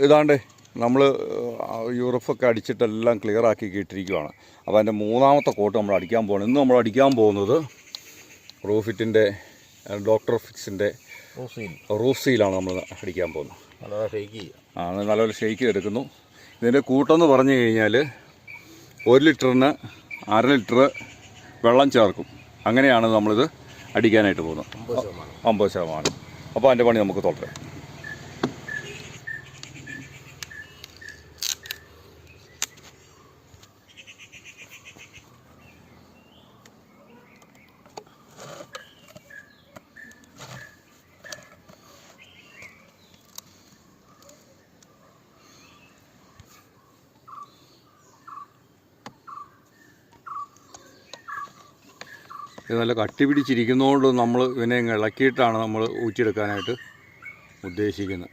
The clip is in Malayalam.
ഇതാണ്ട് നമ്മൾ യൂറഫൊക്കെ അടിച്ചിട്ടെല്ലാം ക്ലിയർ ആക്കി ഇട്ടിരിക്കുകയാണ്. അപ്പോൾ അതിൻ്റെ മൂന്നാമത്തെ കോട്ട് നമ്മൾ അടിക്കാൻ പോകുന്നത്. ഇന്ന് നമ്മൾ അടിക്കാൻ പോകുന്നത് റൂഫിറ്റിൻ്റെ ഡോക്ടർ ഫിക്സിൻ്റെ റൂഫ് സീലാണ് നമ്മൾ അടിക്കാൻ പോകുന്നത്. നല്ലപോലെ ഷെയ്ക്ക് എടുക്കുന്നു. ഇതിൻ്റെ കൂട്ടെന്ന് പറഞ്ഞു കഴിഞ്ഞാൽ 1 ലിറ്ററിന് 1/2 ലിറ്റർ വെള്ളം ചേർക്കും. അങ്ങനെയാണ് നമ്മളിത് അടിക്കാനായിട്ട് പോകുന്നത്. 50%. അപ്പോൾ അതിൻ്റെ പണി നമുക്ക് തുടരാം. ഇത് നല്ല കട്ടി പിടിച്ചിരിക്കുന്നതുകൊണ്ട് നമ്മൾ ഇതിനെ ഇളക്കിയിട്ടാണ് നമ്മൾ ഊറ്റിയെടുക്കാനായിട്ട് ഉദ്ദേശിക്കുന്നത്.